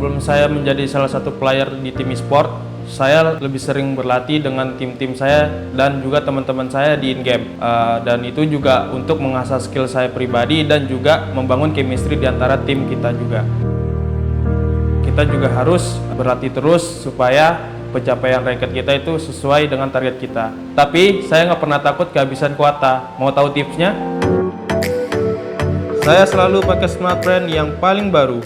Sebelum saya menjadi salah satu player di tim e-sport, saya lebih sering berlatih dengan tim-tim saya dan juga teman-teman saya di in-game. Dan itu juga untuk mengasah skill saya pribadi dan juga membangun chemistry di antara tim kita juga. Kita juga harus berlatih terus supaya pencapaian ranked kita itu sesuai dengan target kita. Tapi saya nggak pernah takut kehabisan kuota. Mau tahu tipsnya? Saya selalu pakai Smartfren yang paling baru.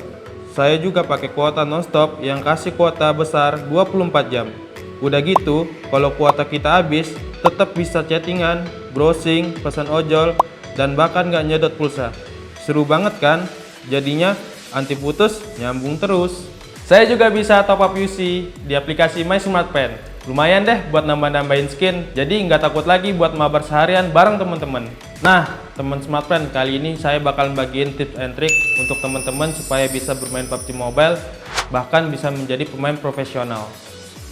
Saya juga pakai kuota nonstop yang kasih kuota besar 24 jam. Udah gitu, kalau kuota kita habis, tetap bisa chattingan, browsing, pesan ojol, dan bahkan nggak nyedot pulsa. Seru banget kan? Jadinya anti putus, nyambung terus. Saya juga bisa top up UC di aplikasi My Smartfren. Lumayan deh buat nambah-nambahin skin, jadi nggak takut lagi buat mabar seharian bareng teman-teman. Nah, teman Smartfren, kali ini saya bakal bagiin tips and trick untuk teman-teman supaya bisa bermain PUBG Mobile, bahkan bisa menjadi pemain profesional.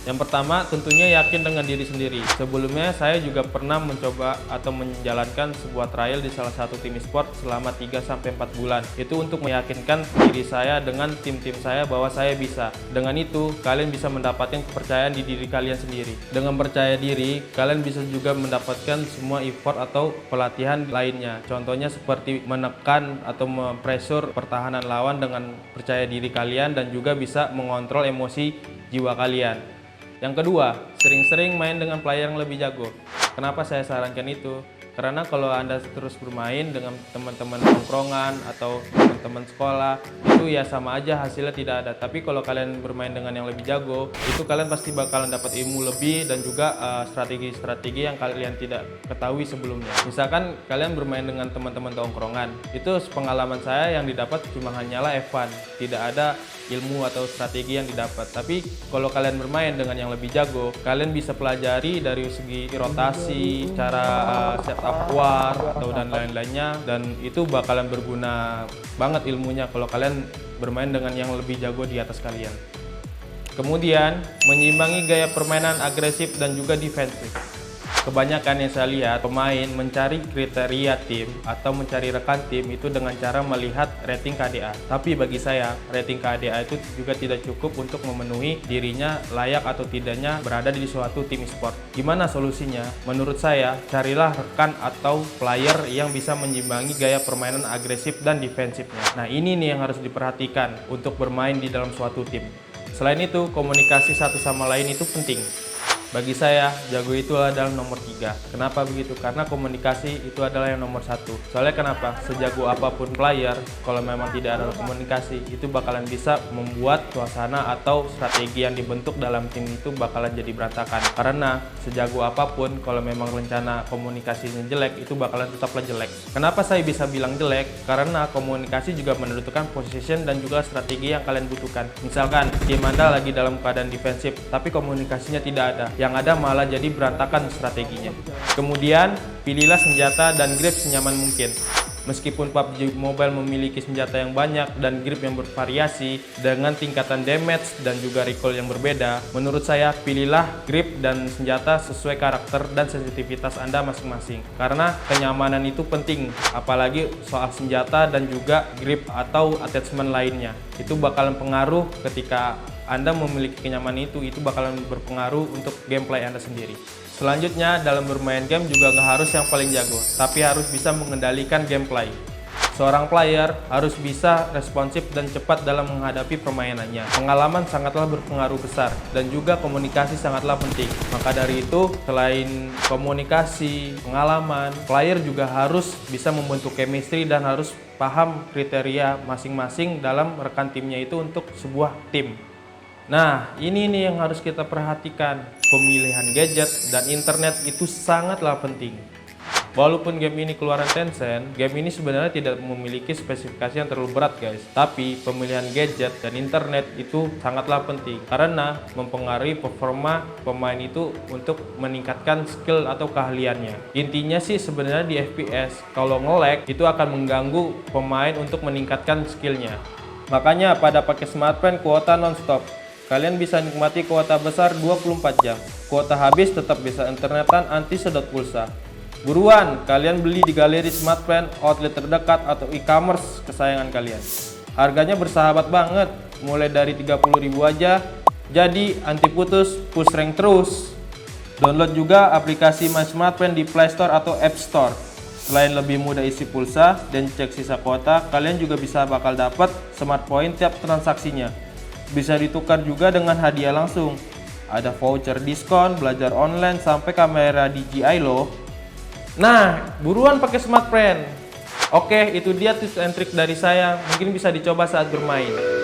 Yang pertama, tentunya yakin dengan diri sendiri. Sebelumnya, saya juga pernah mencoba atau menjalankan sebuah trial di salah satu tim e-sport selama 3-4 bulan. Itu untuk meyakinkan diri saya dengan tim-tim saya bahwa saya bisa. Dengan itu, kalian bisa mendapatkan kepercayaan di diri kalian sendiri. Dengan percaya diri, kalian bisa juga mendapatkan semua effort atau pelatihan lainnya. Contohnya seperti menekan atau mempressure pertahanan lawan dengan percaya diri kalian dan juga bisa mengontrol emosi jiwa kalian. Yang kedua, sering-sering main dengan player yang lebih jago. Kenapa saya sarankan itu? Karena kalau Anda terus bermain dengan teman-teman tongkrongan atau teman-teman sekolah, itu ya sama aja hasilnya tidak ada. Tapi kalau kalian bermain dengan yang lebih jago, itu kalian pasti bakalan dapat ilmu lebih dan juga strategi-strategi yang kalian tidak ketahui sebelumnya. Misalkan kalian bermain dengan teman-teman tongkrongan, itu pengalaman saya yang didapat cuma hanyalah fun, tidak ada ilmu atau strategi yang didapat. Tapi kalau kalian bermain dengan yang lebih jago, kalian bisa pelajari dari segi rotasi, cara setup war atau dan lain-lainnya, dan itu bakalan berguna banget ilmunya kalau kalian bermain dengan yang lebih jago di atas kalian. Kemudian, menyeimbangi gaya permainan agresif dan juga defensif. Kebanyakan yang saya lihat, pemain mencari kriteria tim atau mencari rekan tim itu dengan cara melihat rating KDA. Tapi bagi saya, rating KDA itu juga tidak cukup untuk memenuhi dirinya layak atau tidaknya berada di suatu tim e-sport. Gimana solusinya? Menurut saya, carilah rekan atau player yang bisa menyimbangi gaya permainan agresif dan defensifnya. Nah, ini nih yang harus diperhatikan untuk bermain di dalam suatu tim. Selain itu, komunikasi satu sama lain itu penting. Bagi saya, jago itu adalah nomor 3. Kenapa begitu? Karena komunikasi itu adalah yang nomor 1. Soalnya kenapa? Sejago apapun player, kalau memang tidak ada komunikasi, itu bakalan bisa membuat suasana atau strategi yang dibentuk dalam tim itu bakalan jadi berantakan. Karena sejago apapun, kalau memang rencana komunikasinya jelek, itu bakalan tetaplah jelek. Kenapa saya bisa bilang jelek? Karena komunikasi juga menentukan position dan juga strategi yang kalian butuhkan. Misalkan, tim Anda lagi dalam keadaan defensif, tapi komunikasinya tidak ada. Yang ada malah jadi berantakan strateginya. Kemudian, pilihlah senjata dan grip senyaman mungkin. Meskipun PUBG Mobile memiliki senjata yang banyak dan grip yang bervariasi dengan tingkatan damage dan juga recoil yang berbeda, menurut saya pilihlah grip dan senjata sesuai karakter dan sensitivitas Anda masing-masing. Karena kenyamanan itu penting, apalagi soal senjata dan juga grip atau attachment lainnya. Itu bakalan pengaruh ketika Anda memiliki kenyamanan itu bakalan berpengaruh untuk gameplay Anda sendiri. Selanjutnya, dalam bermain game juga nggak harus yang paling jago, tapi harus bisa mengendalikan gameplay. Seorang player harus bisa responsif dan cepat dalam menghadapi permainannya. Pengalaman sangatlah berpengaruh besar dan juga komunikasi sangatlah penting. Maka dari itu, selain komunikasi, pengalaman, player juga harus bisa membentuk chemistry dan harus paham kriteria masing-masing dalam rekan timnya itu untuk sebuah tim. Nah, ini nih yang harus kita perhatikan. Pemilihan gadget dan internet itu sangatlah penting. Walaupun game ini keluaran Tencent, game ini sebenarnya tidak memiliki spesifikasi yang terlalu berat guys. Tapi pemilihan gadget dan internet itu sangatlah penting karena mempengaruhi performa pemain itu untuk meningkatkan skill atau keahliannya. Intinya sih sebenarnya di FPS, kalau nge-lag itu akan mengganggu pemain untuk meningkatkan skillnya. Makanya pada pakai Smartfren kuota nonstop. Kalian bisa nikmati kuota besar 24 jam. Kuota habis tetap bisa internetan anti sedot pulsa. Buruan, kalian beli di galeri Smartfren, outlet terdekat atau e-commerce kesayangan kalian. Harganya bersahabat banget, mulai dari 30.000 aja. Jadi anti putus, push rank terus. Download juga aplikasi My Smart Friend di Play Store atau App Store. Selain lebih mudah isi pulsa dan cek sisa kuota, kalian juga bisa bakal dapat smart point tiap transaksinya. Bisa ditukar juga dengan hadiah langsung. Ada voucher diskon, belajar online, sampai kamera DJI loh. Nah, buruan pakai Smart Friend. Oke, itu dia tips and trik dari saya. Mungkin bisa dicoba saat bermain.